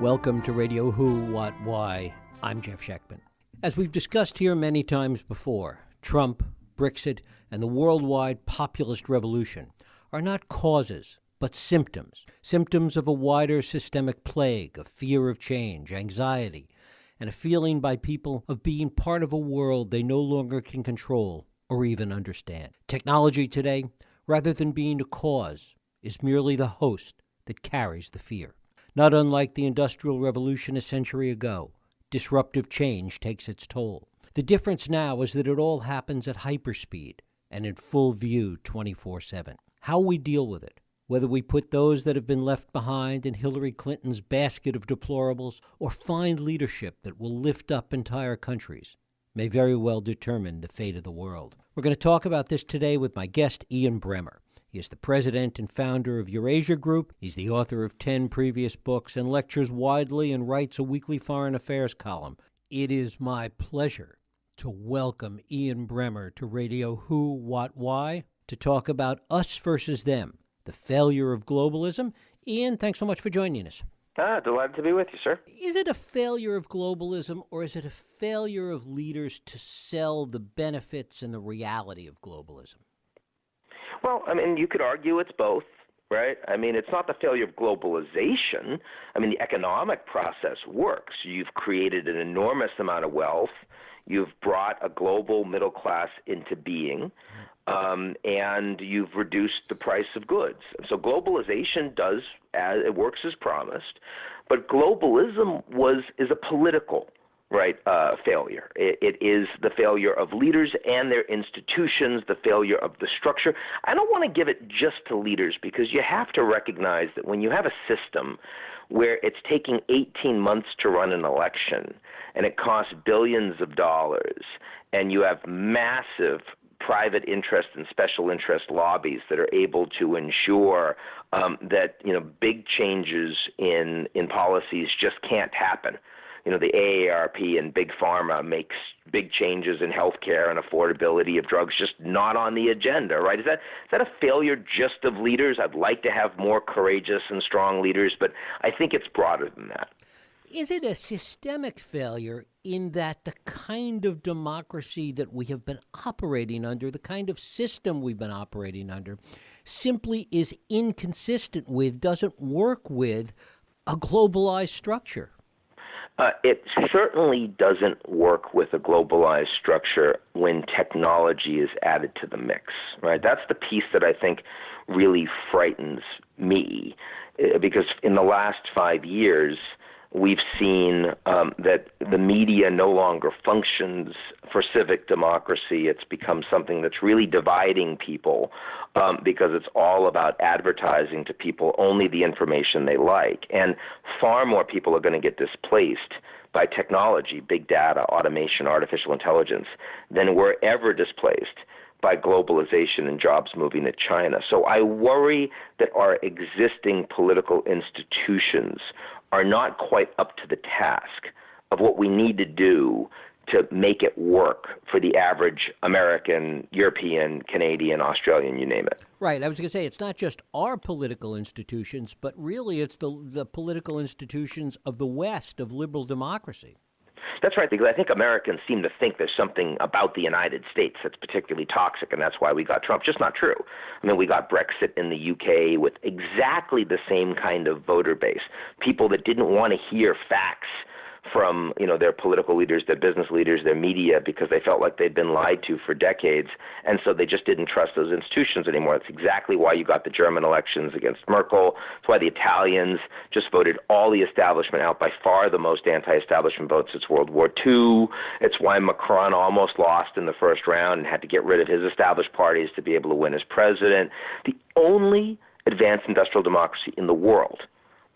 Welcome to Radio Who, What, Why. I'm Jeff Schechtman. As we've discussed here many times before, Trump, Brexit, and the worldwide populist revolution are not causes, but symptoms. Symptoms of a wider systemic plague of fear of change, anxiety, and a feeling by people of being part of a world they no longer can control or even understand. Technology today, rather than being a cause, is merely the host that carries the fear. Not unlike the Industrial Revolution a century ago, disruptive change takes its toll. The difference now is that it all happens at hyperspeed and in full view 24/7. How we deal with it, whether we put those that have been left behind in Hillary Clinton's basket of deplorables or find leadership that will lift up entire countries, may very well determine the fate of the world. We're going to talk about this today with my guest, Ian Bremmer. He is the president and founder of Eurasian Group. He's the author of 10 previous books and lectures widely and writes a weekly foreign affairs column. It is my pleasure to welcome Ian Bremmer to Radio Who, What, Why, to talk about us versus them, the failure of globalism. Ian, thanks so much for joining us. Delighted to be with you, sir. Is it a failure of globalism, or is it a failure of leaders to sell the benefits and the reality of globalism? Well, I mean, you could argue it's both, right? I mean, it's not the failure of globalization. I mean, the economic process works. You've created an enormous amount of wealth. You've brought a global middle class into being, and you've reduced the price of goods. So globalization it works as promised, but globalism is a political failure. It is the failure of leaders and their institutions, the failure of the structure. I don't want to give it just to leaders, because you have to recognize that when you have a system where it's taking 18 months to run an election and it costs billions of dollars, and you have massive private interest and special interest lobbies that are able to ensure that big changes in policies just can't happen. The AARP and Big Pharma makes big changes in healthcare and affordability of drugs just not on the agenda, right? Is that a failure just of leaders? I'd like to have more courageous and strong leaders, but I think it's broader than that. Is it a systemic failure in that the kind of democracy that we have been operating under, the kind of system we've been operating under, simply is inconsistent with, doesn't work with a globalized structure? It certainly doesn't work with a globalized structure when technology is added to the mix, right? That's the piece that I think really frightens me, because in the last 5 years, we've seen that the media no longer functions for civic democracy. It's become something that's really dividing people because it's all about advertising to people only the information they like. And far more people are going to get displaced by technology, big data, automation, artificial intelligence, than were ever displaced by globalization and jobs moving to China. So I worry that our existing political institutions are not quite up to the task of what we need to do to make it work for the average American, European, Canadian, Australian, you name it. Right. I was going to say, it's not just our political institutions, but really it's the political institutions of the West, of liberal democracy. That's right, because I think Americans seem to think there's something about the United States that's particularly toxic, and that's why we got Trump. Just not true. I mean, we got Brexit in the UK with exactly the same kind of voter base, people that didn't want to hear facts from their political leaders, their business leaders, their media, because they felt like they'd been lied to for decades, and so they just didn't trust those institutions anymore. That's exactly why you got the German elections against Merkel. That's why the Italians just voted all the establishment out, by far the most anti-establishment votes since World War II. It's why Macron almost lost in the first round and had to get rid of his established parties to be able to win as president. The only advanced industrial democracy in the world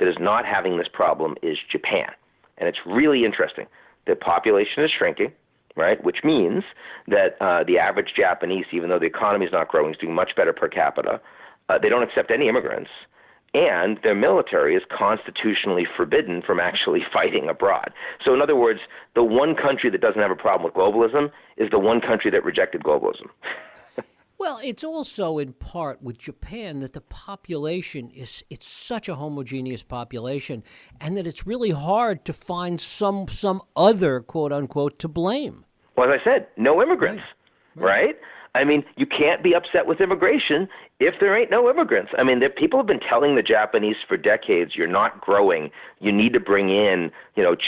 that is not having this problem is Japan. And it's really interesting. The population is shrinking, right, which means that the average Japanese, even though the economy is not growing, is doing much better per capita. They don't accept any immigrants, and their military is constitutionally forbidden from actually fighting abroad. So in other words, the one country that doesn't have a problem with globalism is the one country that rejected globalism. Well, it's also in part with Japan that the population it's such a homogeneous population, and that it's really hard to find some other quote unquote to blame. Well, as I said, no immigrants, right? I mean, you can't be upset with immigration if there ain't no immigrants. I mean, people have been telling the Japanese for decades, you're not growing. You need to bring in,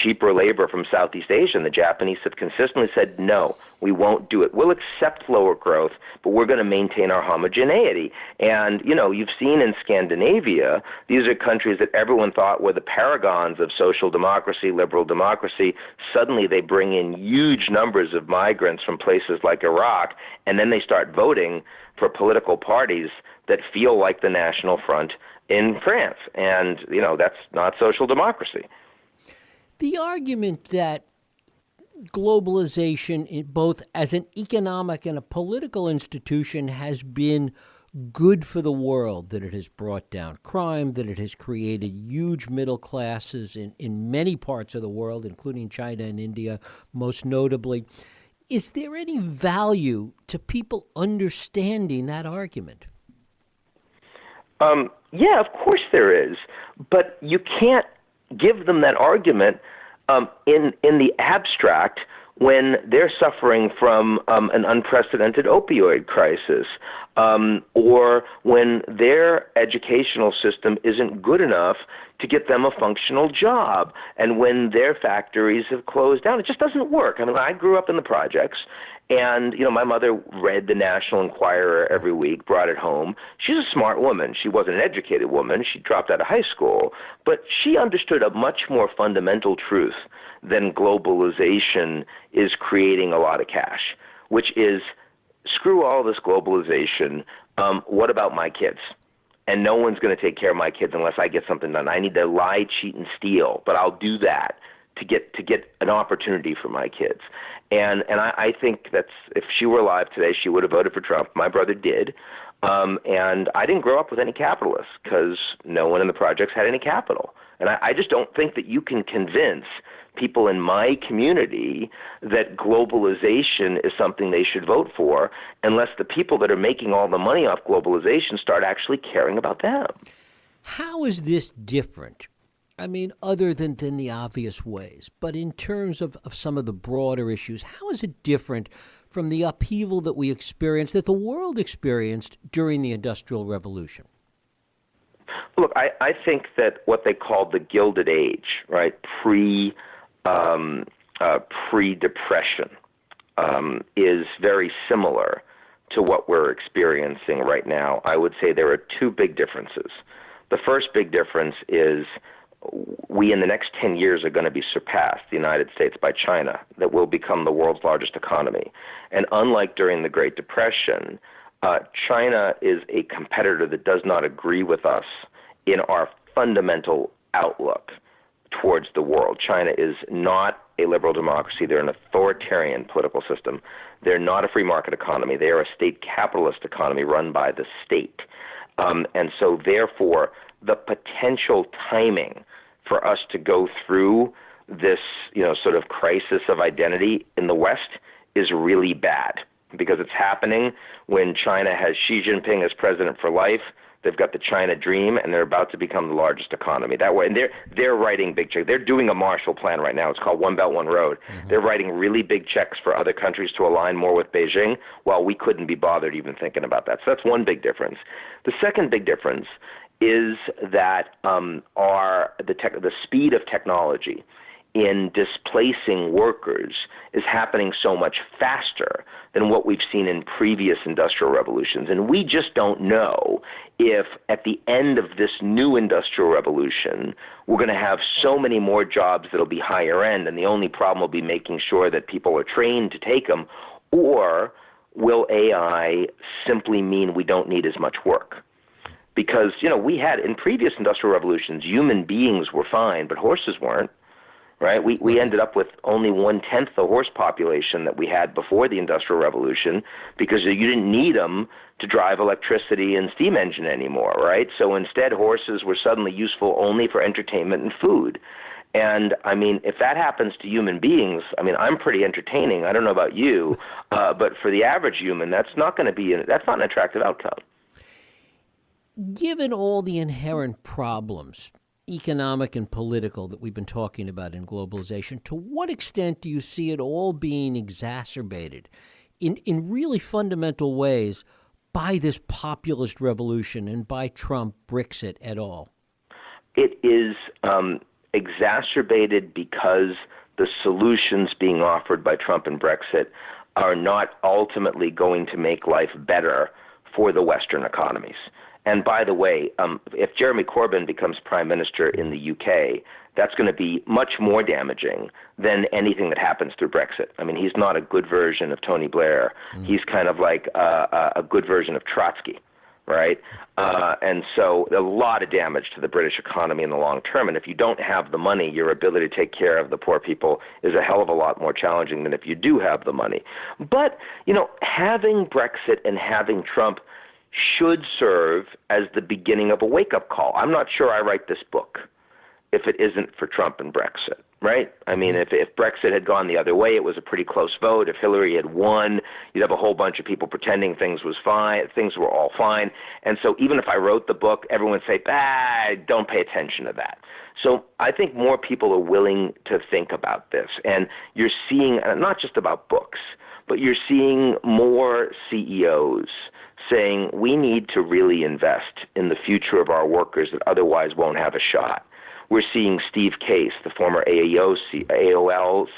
cheaper labor from Southeast Asia. And the Japanese have consistently said, no, we won't do it. We'll accept lower growth, but we're going to maintain our homogeneity. And, you've seen in Scandinavia, these are countries that everyone thought were the paragons of social democracy, liberal democracy. Suddenly they bring in huge numbers of migrants from places like Iraq, and then they start voting for political parties that feel like the National Front in France. And, that's not social democracy. The argument that globalization, both as an economic and a political institution, has been good for the world, that it has brought down crime, that it has created huge middle classes in many parts of the world, including China and India, most notably. Is there any value to people understanding that argument? Yeah, of course there is. But you can't give them that argument in the abstract when they're suffering from an unprecedented opioid crisis, or when their educational system isn't good enough to get them a functional job, and when their factories have closed down. It just doesn't work. I mean, I grew up in the projects, and, my mother read the National Enquirer every week, brought it home. She's a smart woman. She wasn't an educated woman. She dropped out of high school. But she understood a much more fundamental truth than globalization is creating a lot of cash, which is, screw all this globalization. What about my kids? And no one's going to take care of my kids unless I get something done. I need to lie, cheat, and steal, but I'll do that to get an opportunity for my kids. And I think that's, if she were alive today, she would have voted for Trump. My brother did. And I didn't grow up with any capitalists because no one in the projects had any capital. And I just don't think that you can convince people in my community that globalization is something they should vote for unless the people that are making all the money off globalization start actually caring about them. How is this different? I mean, other than the obvious ways, but in terms of some of the broader issues, how is it different from the upheaval that we experienced, that the world experienced during the Industrial Revolution? Look, I think that what they called the Gilded Age, right, pre-Depression, is very similar to what we're experiencing right now. I would say there are two big differences. The first big difference is we, in the next 10 years, are going to be surpassed, the United States, by China, that will become the world's largest economy. And unlike during the Great Depression, China is a competitor that does not agree with us in our fundamental outlook towards the world. China is not a liberal democracy. They're an authoritarian political system. They're not a free market economy. They are a state capitalist economy run by the state. And so, therefore, the potential timing for us to go through this, sort of crisis of identity in the West is really bad, because it's happening when China has Xi Jinping as president for life. They've got the China dream, and they're about to become the largest economy. That way, and they're writing big checks. They're doing a Marshall Plan right now. It's called One Belt, One Road. Mm-hmm. They're writing really big checks for other countries to align more with Beijing, while we couldn't be bothered even thinking about that. So that's one big difference. The second big difference is that the speed of technology in displacing workers is happening so much faster than what we've seen in previous industrial revolutions. And we just don't know if at the end of this new industrial revolution, we're going to have so many more jobs that'll be higher end, and the only problem will be making sure that people are trained to take them, or will AI simply mean we don't need as much work? Because, we had, in previous industrial revolutions, human beings were fine, but horses weren't. Right? We ended up with only 1/10 the horse population that we had before the Industrial Revolution, because you didn't need them to drive electricity and steam engine anymore, right? So instead, horses were suddenly useful only for entertainment and food. And I mean, if that happens to human beings, I mean, I'm pretty entertaining. I don't know about you, but for the average human, that's not an attractive outcome. Given all the inherent problems, economic and political, that we've been talking about in globalization, to what extent do you see it all being exacerbated in really fundamental ways by this populist revolution and by Trump, Brexit et al.? It is exacerbated because the solutions being offered by Trump and Brexit are not ultimately going to make life better for the Western economies. And by the way, if Jeremy Corbyn becomes prime minister in the UK, that's going to be much more damaging than anything that happens through Brexit. I mean, he's not a good version of Tony Blair. He's kind of like a good version of Trotsky, right? And so a lot of damage to the British economy in the long term. And if you don't have the money, your ability to take care of the poor people is a hell of a lot more challenging than if you do have the money. But, you know, having Brexit and having Trump should serve as the beginning of a wake-up call. I'm not sure I write this book if it isn't for Trump and Brexit, right? I mean, if Brexit had gone the other way, it was a pretty close vote. If Hillary had won, you'd have a whole bunch of people pretending things were all fine. And so even if I wrote the book, everyone would say, don't pay attention to that. So I think more people are willing to think about this. And you're seeing, not just about books, but you're seeing more CEOs saying we need to really invest in the future of our workers that otherwise won't have a shot. We're seeing Steve Case, the former AOL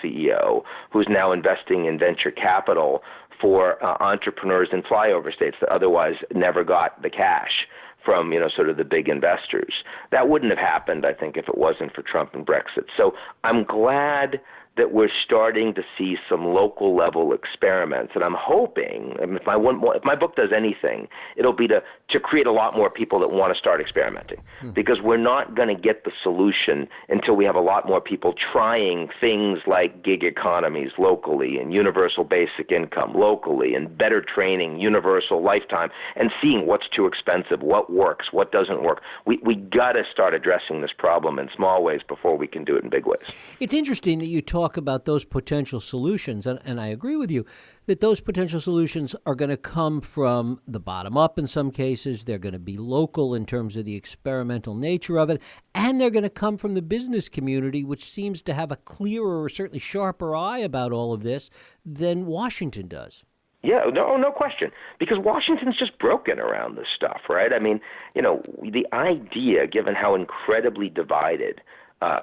CEO, who's now investing in venture capital for entrepreneurs in flyover states that otherwise never got the cash from, you know, sort of the big investors. That wouldn't have happened, I think, if it wasn't for Trump and Brexit. So I'm glad that we're starting to see some local level experiments, and I'm hoping, if my book does anything, it'll be to create a lot more people that want to start experimenting, because we're not going to get the solution until we have a lot more people trying things like gig economies locally and universal basic income locally and better training, universal lifetime, and seeing what's too expensive, what works, what doesn't work. We got to start addressing this problem in small ways before we can do it in big ways. It's interesting that you talk about those potential solutions, and I agree with you that those potential solutions are going to come from the bottom up in some cases. They're going to be local in terms of the experimental nature of it, and they're going to come from the business community, which seems to have a clearer or certainly sharper eye about all of this than Washington does. Yeah, no question. Because Washington's just broken around this stuff, right? I mean, you know, the idea, given how incredibly divided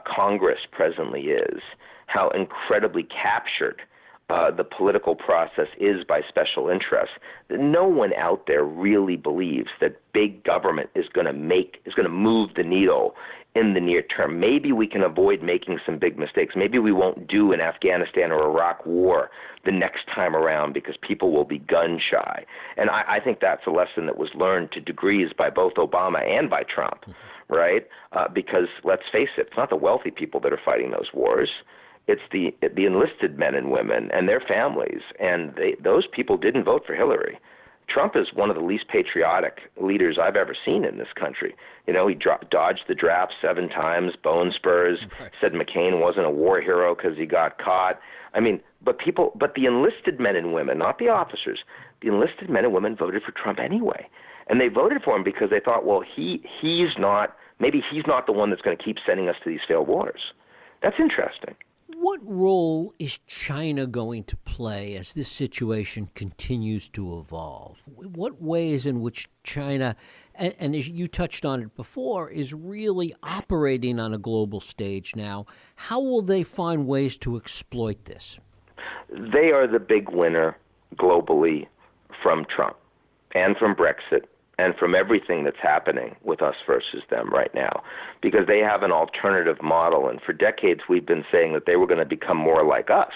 Congress presently is, how incredibly captured the political process is by special interests, that no one out there really believes that big government is going to move the needle in the near term. Maybe we can avoid making some big mistakes. Maybe we won't do an Afghanistan or Iraq war the next time around because people will be gun shy. And I think that's a lesson that was learned to degrees by both Obama and by Trump, right? Because let's face it, it's not the wealthy people that are fighting those wars. It's the enlisted men and women and their families, and those people didn't vote for Hillary. Trump is one of the least patriotic leaders I've ever seen in this country. You know, he dodged the draft 7 times, bone spurs, said McCain wasn't a war hero because he got caught. I mean, but the enlisted men and women, not the officers, the enlisted men and women voted for Trump anyway. And they voted for him because they thought, well, he's not the one that's going to keep sending us to these failed wars. That's interesting. What role is China going to play as this situation continues to evolve? What ways in which China, and as you touched on it before, is really operating on a global stage now? How will they find ways to exploit this? They are the big winner globally from Trump and from Brexit and from everything that's happening with us versus them right now, because they have an alternative model. And for decades, we've been saying that they were going to become more like us,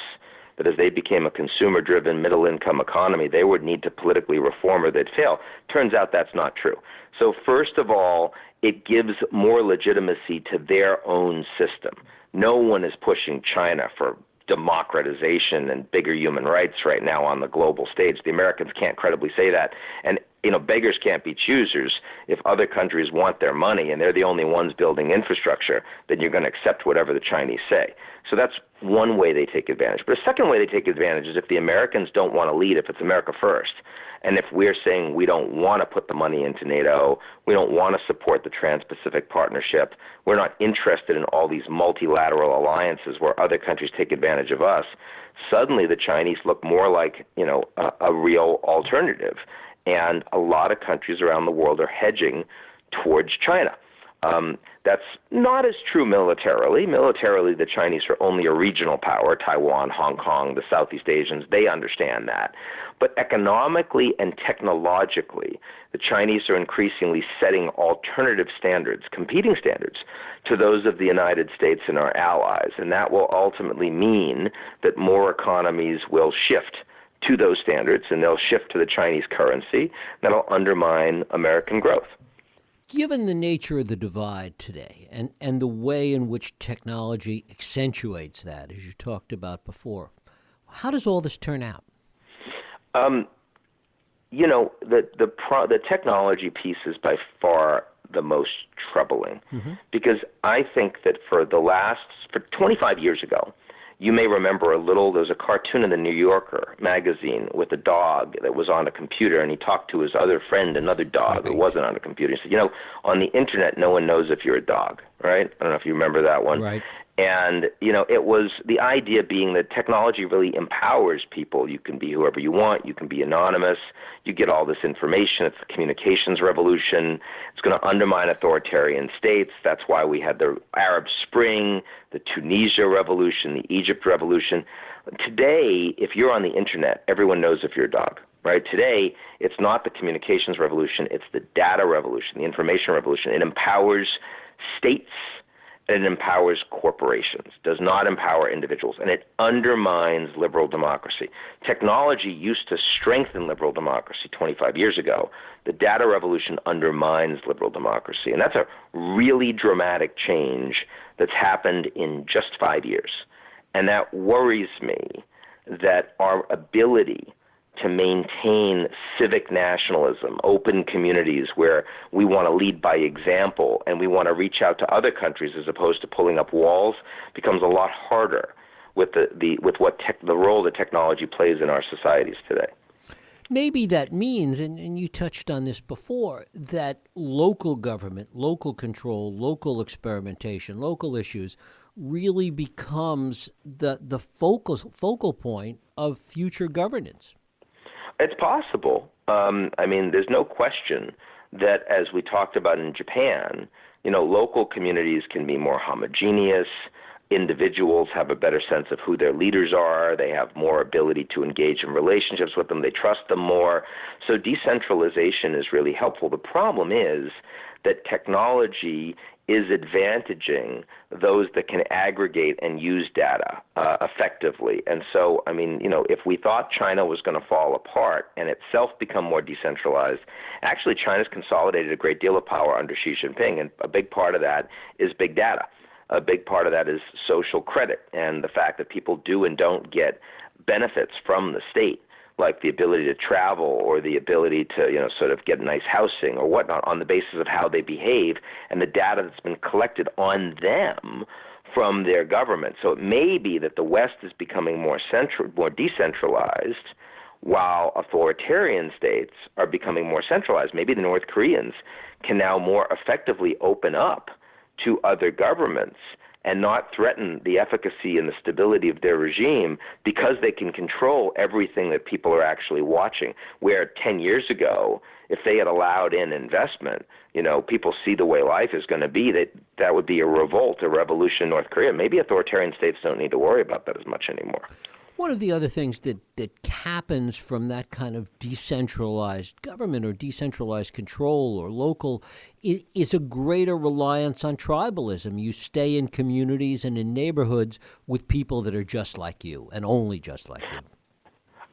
that as they became a consumer-driven, middle-income economy, they would need to politically reform or they'd fail. Turns out that's not true. So first of all, it gives more legitimacy to their own system. No one is pushing China for democratization and bigger human rights right now on the global stage. The Americans can't credibly say that. And, beggars can't be choosers. If other countries want their money and they're the only ones building infrastructure, then you're going to accept whatever the Chinese say. So that's one way they take advantage. But a second way they take advantage is if the Americans don't want to lead, if it's America first, and if we're saying we don't want to put the money into NATO, we don't want to support the Trans-Pacific Partnership, we're not interested in all these multilateral alliances where other countries take advantage of us, suddenly the Chinese look more like, a real alternative. And a lot of countries around the world are hedging towards China. That's not as true militarily. Militarily, the Chinese are only a regional power. Taiwan, Hong Kong, the Southeast Asians, they understand that. But economically and technologically, the Chinese are increasingly setting alternative standards, competing standards, to those of the United States and our allies. And that will ultimately mean that more economies will shift to those standards, and they'll shift to the Chinese currency. That'll undermine American growth. Given the nature of the divide today and the way in which technology accentuates that, as you talked about before, how does all this turn out? The technology piece is by far the most troubling, because I think that for 25 years ago, you may remember there was a cartoon in the New Yorker magazine with a dog that was on a computer, and he talked to his other friend, another dog who wasn't on a computer. He said, on the internet, no one knows if you're a dog, right? I don't know if you remember that one. Right. And, it was the idea being that technology really empowers people. You can be whoever you want. You can be anonymous. You get all this information. It's the communications revolution. It's going to undermine authoritarian states. That's why we had the Arab Spring, the Tunisia revolution, the Egypt revolution. Today, if you're on the internet, everyone knows if you're a dog. Right? Today, it's not the communications revolution. It's the data revolution, the information revolution. It empowers states. It empowers corporations, does not empower individuals, and it undermines liberal democracy. Technology used to strengthen liberal democracy 25 years ago. The data revolution undermines liberal democracy, and that's a really dramatic change that's happened in just 5 years. And that worries me, that our ability to maintain civic nationalism, open communities where we want to lead by example and we want to reach out to other countries as opposed to pulling up walls, becomes a lot harder with the role that technology plays in our societies today. Maybe that means, and you touched on this before, that local government, local control, local experimentation, local issues really becomes the focal point of future governance. It's possible. There's no question that, as we talked about in Japan, local communities can be more homogeneous. Individuals have a better sense of who their leaders are. They have more ability to engage in relationships with them. They trust them more. So decentralization is really helpful. The problem is that technology is advantaging those that can aggregate and use data effectively. And so, if we thought China was going to fall apart and itself become more decentralized, actually China's consolidated a great deal of power under Xi Jinping, and a big part of that is big data. A big part of that is social credit and the fact that people do and don't get benefits from the state, like the ability to travel or the ability to, sort of get nice housing or whatnot on the basis of how they behave and the data that's been collected on them from their government. So it may be that the West is becoming more decentralized, while authoritarian states are becoming more centralized. Maybe the North Koreans can now more effectively open up to other governments and not threaten the efficacy and the stability of their regime because they can control everything that people are actually watching. Where 10 years ago, if they had allowed in investment, people see the way life is going to be, that would be a revolt, a revolution in North Korea. Maybe authoritarian states don't need to worry about that as much anymore. One of the other things that happens from that kind of decentralized government or decentralized control or local is a greater reliance on tribalism. You stay in communities and in neighborhoods with people that are just like you and only just like you.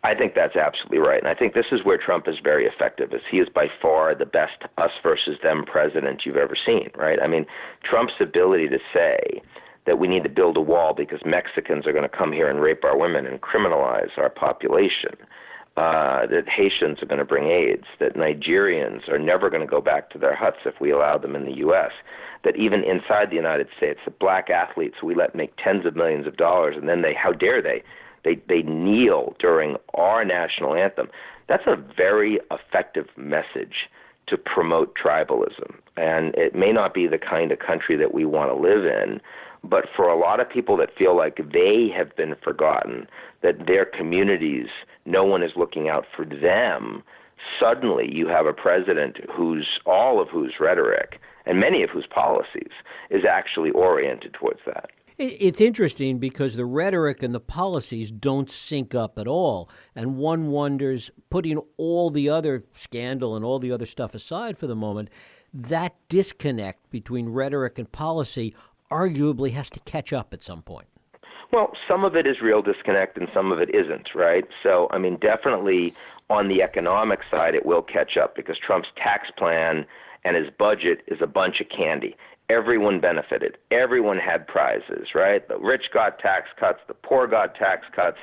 I think that's absolutely right. And I think this is where Trump is very effective, is he is by far the best us versus them president you've ever seen, right? Trump's ability to say that we need to build a wall because Mexicans are going to come here and rape our women and criminalize our population, that Haitians are going to bring AIDS, that Nigerians are never going to go back to their huts if we allow them in the U.S., that even inside the United States, the black athletes we let make tens of millions of dollars, and then how dare they kneel during our national anthem. That's a very effective message to promote tribalism. And it may not be the kind of country that we want to live in, but for a lot of people that feel like they have been forgotten, that their communities, no one is looking out for them, suddenly you have a president all of whose rhetoric and many of whose policies is actually oriented towards that. It's interesting because the rhetoric and the policies don't sync up at all. And one wonders, putting all the other scandal and all the other stuff aside for the moment, that disconnect between rhetoric and policy arguably has to catch up at some point. Well, some of it is real disconnect and some of it isn't, right? So, I mean, definitely on the economic side, it will catch up because Trump's tax plan and his budget is a bunch of candy. Everyone benefited. Everyone had prizes, right? The rich got tax cuts. The poor got tax cuts.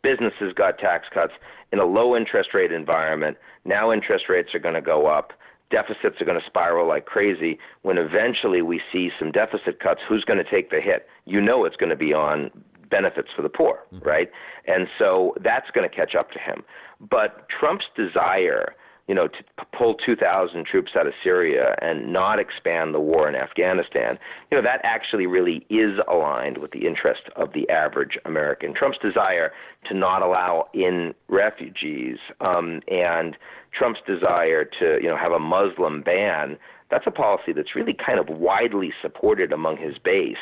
Businesses got tax cuts. In a low interest rate environment, now interest rates are going to go up. Deficits are going to spiral like crazy. When eventually we see some deficit cuts, who's going to take the hit? You know it's going to be on benefits for the poor, right? And so that's going to catch up to him. But Trump's desire, to pull 2,000 troops out of Syria and not expand the war in Afghanistan, that actually really is aligned with the interest of the average American. Trump's desire to not allow in refugees and Trump's desire to, have a Muslim ban, that's a policy that's really kind of widely supported among his base.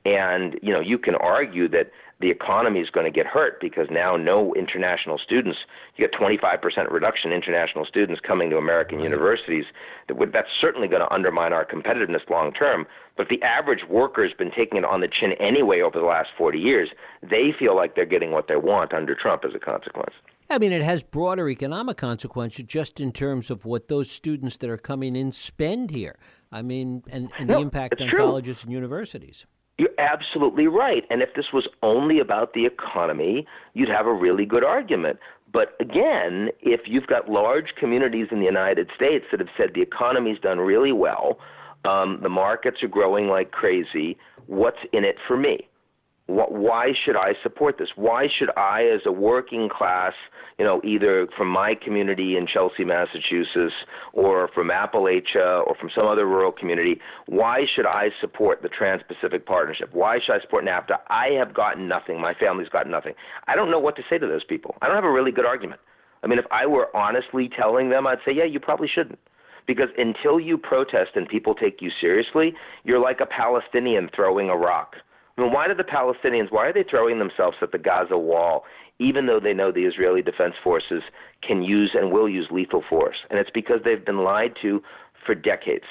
And, you can argue that the economy is going to get hurt because now no international students, you get 25% reduction in international students coming to American universities. That's certainly going to undermine our competitiveness long term. But the average worker has been taking it on the chin anyway over the last 40 years. They feel like they're getting what they want under Trump as a consequence. I mean, it has broader economic consequences just in terms of what those students that are coming in spend here. I mean, and the impact on colleges and universities. You're absolutely right. And if this was only about the economy, you'd have a really good argument. But again, if you've got large communities in the United States that have said the economy's done really well, the markets are growing like crazy, what's in it for me? Why should I support this? Why should I, as a working class, either from my community in Chelsea, Massachusetts, or from Appalachia, or from some other rural community, why should I support the Trans-Pacific Partnership? Why should I support NAFTA? I have gotten nothing. My family's gotten nothing. I don't know what to say to those people. I don't have a really good argument. I mean, if I were honestly telling them, I'd say, yeah, you probably shouldn't. Because until you protest and people take you seriously, you're like a Palestinian throwing a rock. I mean, why are they throwing themselves at the Gaza wall, even though they know the Israeli Defense Forces can use and will use lethal force? And it's because they've been lied to for decades.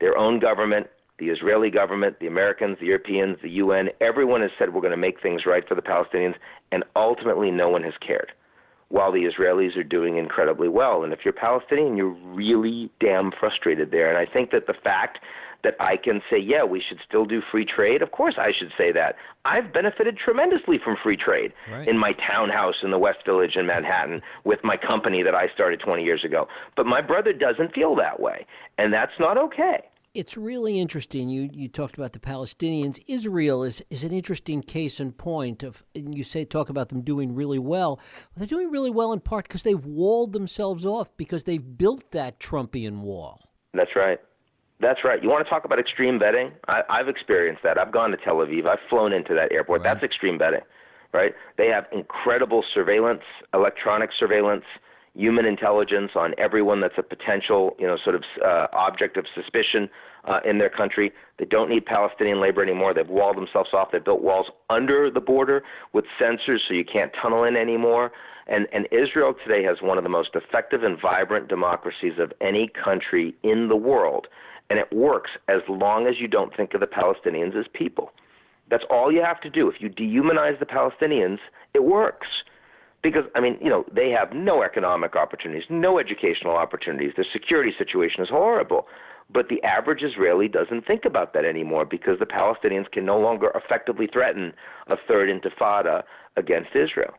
Their own government, the Israeli government, the Americans, the Europeans, the UN, everyone has said we're going to make things right for the Palestinians, and ultimately no one has cared, while the Israelis are doing incredibly well. And if you're Palestinian, you're really damn frustrated there. And I think that the fact that I can say, yeah, we should still do free trade, of course I should say that. I've benefited tremendously from free trade in my townhouse in the West Village in Manhattan with my company that I started 20 years ago. But my brother doesn't feel that way, and that's not okay. It's really interesting. You talked about the Palestinians. Israel is an interesting case in point of, and you talk about them doing really well. They're doing really well in part because they've walled themselves off because they've built that Trumpian wall. That's right. That's right. You want to talk about extreme vetting? I've experienced that. I've gone to Tel Aviv. I've flown into that airport. Right. That's extreme vetting, right? They have incredible surveillance, electronic surveillance, human intelligence on everyone that's a potential, object of suspicion in their country. They don't need Palestinian labor anymore. They've walled themselves off. They've built walls under the border with sensors so you can't tunnel in anymore. And Israel today has one of the most effective and vibrant democracies of any country in the world. And it works as long as you don't think of the Palestinians as people. That's all you have to do. If you dehumanize the Palestinians, it works. Because, they have no economic opportunities, no educational opportunities. Their security situation is horrible. But the average Israeli doesn't think about that anymore because the Palestinians can no longer effectively threaten a third intifada against Israel.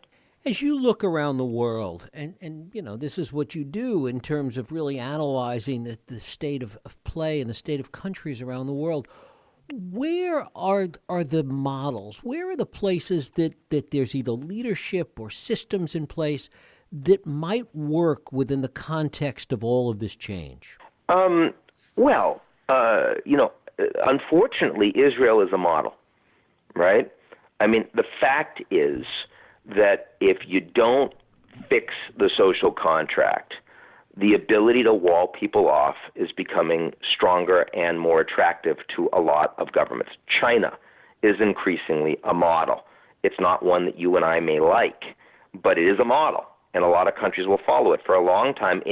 As you look around the world, and this is what you do in terms of really analyzing the state of play and the state of countries around the world, where are the models? Where are the places that there's either leadership or systems in place that might work within the context of all of this change? Unfortunately, Israel is a model, right? I mean, the fact is that if you don't fix the social contract, the ability to wall people off is becoming stronger and more attractive to a lot of governments. China is increasingly a model. It's not one that you and I may like, but it is a model, and a lot of countries will follow it. For a long time,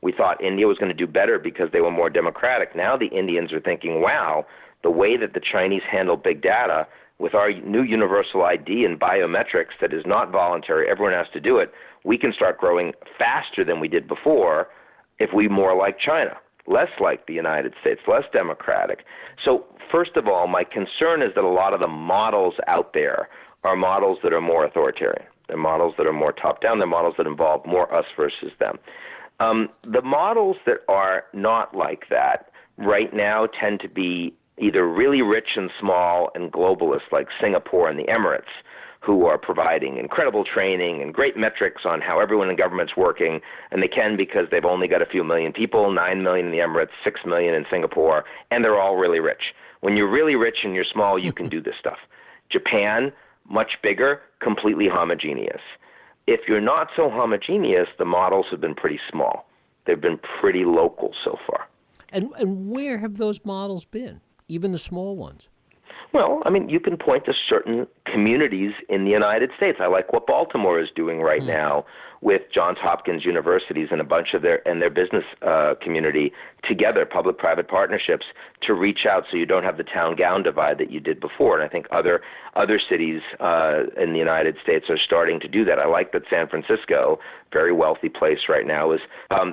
we thought India was going to do better because they were more democratic. Now the Indians are thinking, wow, the way that the Chinese handle big data with our new universal ID and biometrics that is not voluntary, everyone has to do it, we can start growing faster than we did before if we more like China, less like the United States, less democratic. So first of all, my concern is that a lot of the models out there are models that are more authoritarian. They're models that are more top-down. They're models that involve more us versus them. The models that are not like that right now tend to be either really rich and small and globalists like Singapore and the Emirates, who are providing incredible training and great metrics on how everyone in government's working, and they can because they've only got a few million people, 9 million in the Emirates, 6 million in Singapore, and they're all really rich. When you're really rich and you're small, you can do this stuff. Japan, much bigger, completely homogeneous. If you're not so homogeneous, the models have been pretty small. They've been pretty local so far. And where have those models been, even the small ones? Well, I mean, you can point to certain communities in the United States. I like what Baltimore is doing right now with Johns Hopkins universities and a bunch of their business community together, public-private partnerships, to reach out so you don't have the town-gown divide that you did before. And I think other cities in the United States are starting to do that. I like that San Francisco, very wealthy place right now,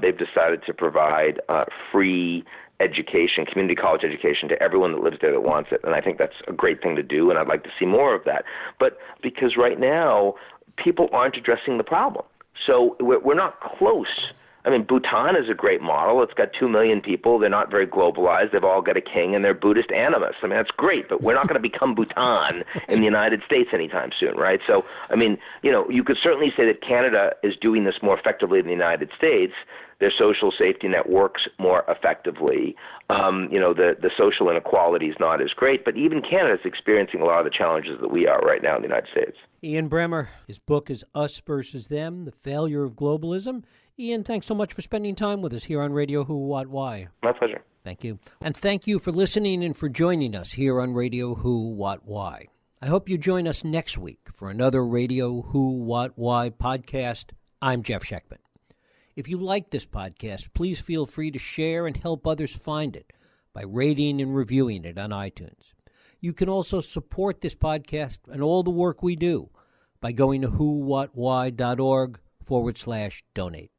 they've decided to provide free education, community college education to everyone that lives there that wants it. And I think that's a great thing to do, and I'd like to see more of that. But because right now, people aren't addressing the problem. So we're not close. I mean, Bhutan is a great model. It's got 2 million people. They're not very globalized. They've all got a king, and they're Buddhist animists. I mean, that's great, but we're not going to become Bhutan in the United States anytime soon, right? So, I mean, you could certainly say that Canada is doing this more effectively than the United States. Their social safety net works more effectively. The social inequality is not as great, but even Canada is experiencing a lot of the challenges that we are right now in the United States. Ian Bremmer, his book is Us versus Them, The Failure of Globalism. Ian, thanks so much for spending time with us here on Radio Who, What, Why. My pleasure. Thank you. And thank you for listening and for joining us here on Radio Who, What, Why. I hope you join us next week for another Radio Who, What, Why podcast. I'm Jeff Schechtman. If you like this podcast, please feel free to share and help others find it by rating and reviewing it on iTunes. You can also support this podcast and all the work we do by going to whowhatwhy.org/donate.